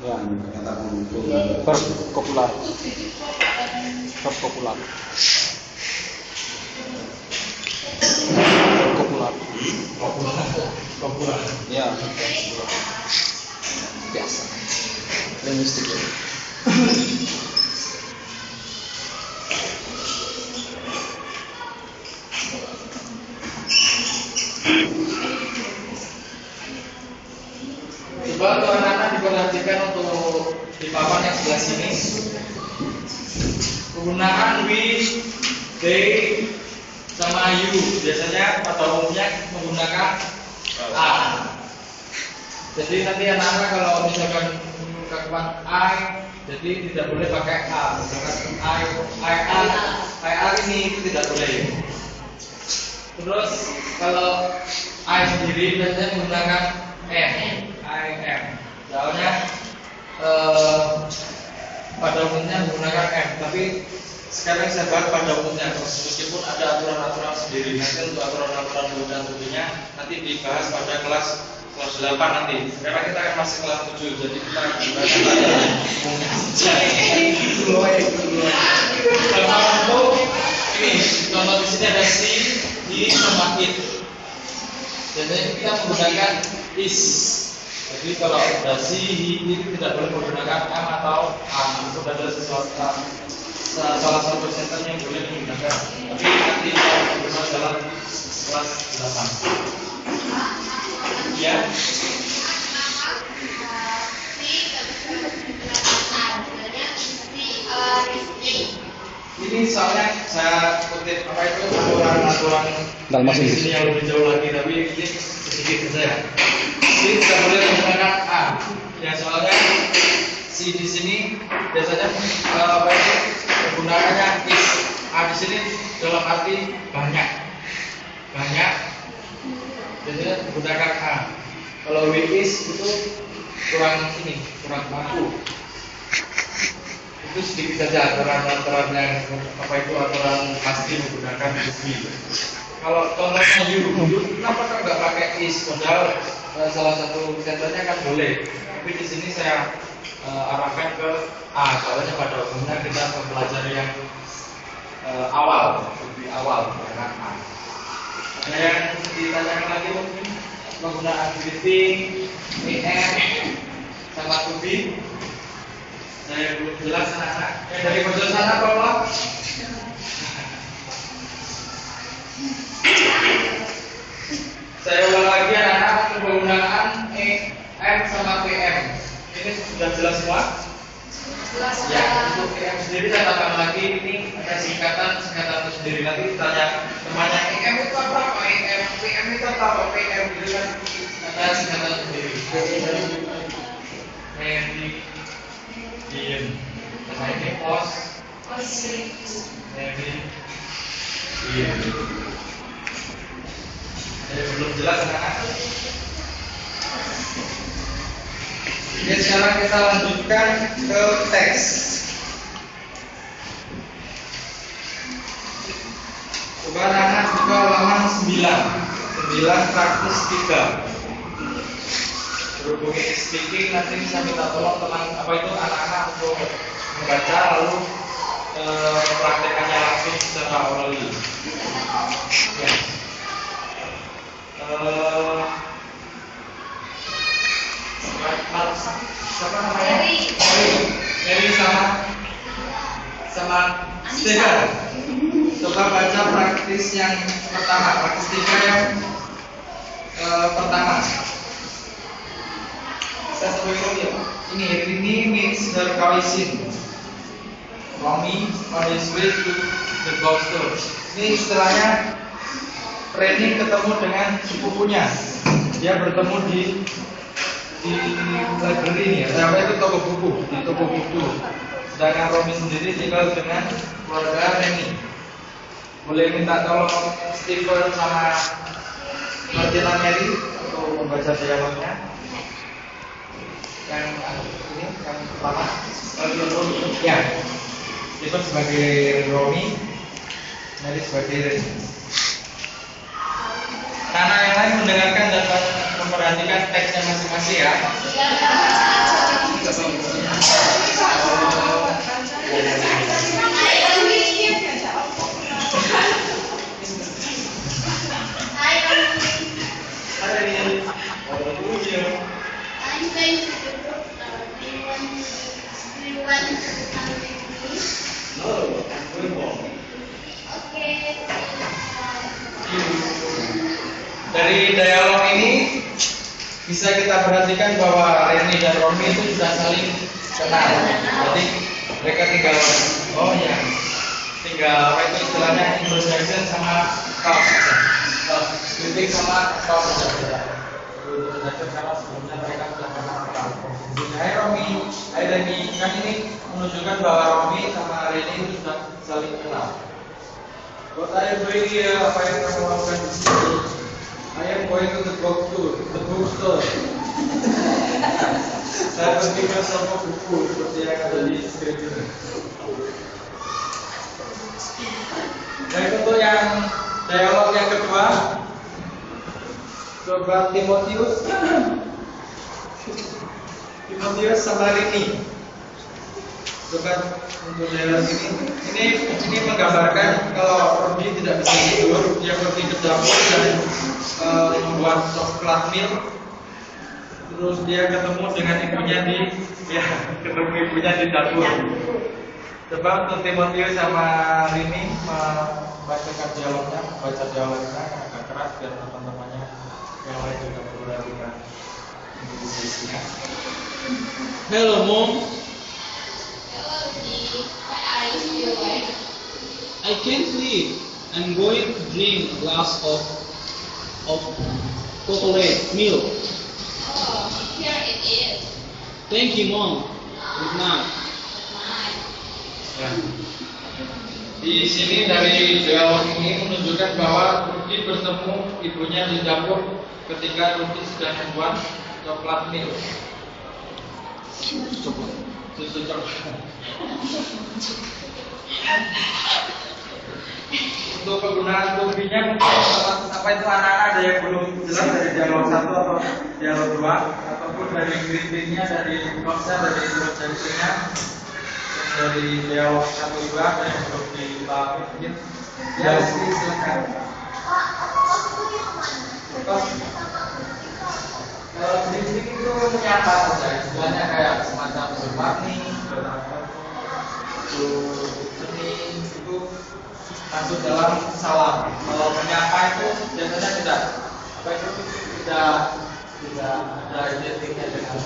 Ya, verb kopular. Verb kopular. Kopular. Ya. Biasa. Linguistik. Coba untuk anak-anak diperhatikan untuk di papan yang sebelah sini. Penggunaan we, they, sama you biasanya pada umumnya menggunakan a. Jadi nanti anak-anak kalau misalkan menggunakan I, jadi tidak boleh pakai a. Misalkan I are ini itu tidak boleh. Terus kalau I sendiri biasanya menggunakan am. I am. Soalnya pada umumnya menggunakan M, tapi sekarang saya bahas pada umumnya, meskipun ada aturan-aturan sendiri. Nanti untuk aturan-aturan dan tentunya nanti dibahas pada kelas 8 nanti. Sekarang kita akan masih kelas 7, jadi kita gunakan pada umumnya saja. Contoh ini, contoh di sini ada si, he, sama it. Jadi kita menggunakan is. Jadi kalau ada si, he, itu tidak boleh menggunakan am atau a. Itu ada salah satu sentence yang boleh digunakan. Tapi nanti kita berusaha dalam kelas 8. Ya. Ini soalnya saya kutip apa itu aturan di sini yang lebih jauh lagi, tapi ini sedikit saja. Si tidak boleh menggunakan a. Ya soalnya si di sini biasanya apa itu menggunakannya is. A di sini dalam arti banyak, biasanya menggunakan a. Kalau we is itu kurang mampu. Itu sedikit saja aturan yang apa itu aturan pasti menggunakan we. Kalau contohnya you, kenapa nggak pakai is? Padahal salah satu senternya kan boleh. Tapi di sini saya arahkan ke a. Soalnya pada umumnya kita mempelajari yang lebih awal dengan a. Ada yang ditanyakan lagi mungkin penggunaan greeting, am, sama to be. Saya belum jelas anak-anak. Dari pojok sana tolong. Saya ulang lagi anak-anak penggunaan am sama pm. Ini sudah jelas semua? Jelas. Ya, untuk pm sendiri saya tambahkan lagi, ini ada singkatan itu sendiri. Nanti tanya temannya am itu apa? PM itu apa? PM itu kan ada singkatan sendiri. Diem. Nah ini pos. Diem. Belum jelas anak-anak. Oke, sekarang kita lanjutkan ke teks. Coba anak-anak buka halaman 9 praktis 3. Berhubung ini speaking, nanti bisa minta tolong teman apa itu anak-anak untuk membaca lalu mempraktekannya langsung secara orally. Ya. Siapa namanya? Mary sama Stephen. Coba baca praktis yang pertama, praktis 3 yang pertama. Saya sebutkan ya. Ini Rini meets her cousin Romy on his way to the bookstore. Ini istilahnya Reni ketemu dengan sepupunya. Dia bertemu di library ini ya. Apa itu toko buku, di toko buku. Sedangkan Romy sendiri tinggal dengan keluarga Reni. Boleh minta tolong Stephen sama Martina Mary untuk membaca dialognya. Yang ini yang pertama. Ya. Stephen sebagai Romy, Mary sebagai Reni. Anak yang lain mendengarkan dan memperhatikan teksnya masing-masing ya. I'm going to the bookstore. Do you want to come with me? No, I'm going home. Okay. Dari dialog ini bisa kita perhatikan bahwa Reni dan Romi itu sudah saling kenal. Jadi mereka tinggal tinggal apa itu istilahnya introduction sama talk. Greeting sama talk saja. Introduction karena sebelumnya mereka sudah kenal. Hai Romi, hai Reni, kan ini menunjukkan bahwa Romi sama Reni itu sudah saling kenal. What are you doing here? Apa yang kamu lakukan di sini? I am going to the bookstore. Saya pergi ke toko buku seperti yang ada di skrip ini. Baik, untuk yang dialog yang kedua, coba Timotius sama Rini. Coba untuk dialog ini menggambarkan kalau Robi tidak bisa tidur, dia pergi ke dapur dan membuat coklat milk. Terus dia ketemu dengan ibunya di dapur. Coba untuk Timotius sama Rini membacakan dialognya, agak keras biar teman-temannya yang lain juga perhatikan. Hello, Mom. Hello, Dee. What are you doing? I can't sleep. I'm going to drink a glass of chocolate milk. Oh, here it is. Thank you, Mom. Good night. Mine. Ya. Di sini dari dialog ini menunjukkan bahwa Rudy bertemu ibunya di dapur ketika Rudy sedang membuat coklat milk. Susu coklat. Untuk penggunaan Rudy-nya mungkin apa itu anak-anak ada yang belum jelas dari dialog 1 atau dialog 2 ataupun dari greeting-nya, dari notes-nya, dari introduction-nya, dari dialog 1 2 ada yang belum dipahami mungkin. Ya, silakan. Kalau greeting itu menyapa saja, istilahnya kayak semacam berwarni, seni itu masuk dalam salam. Kalau menyapa itu biasanya tidak ada identiknya dengan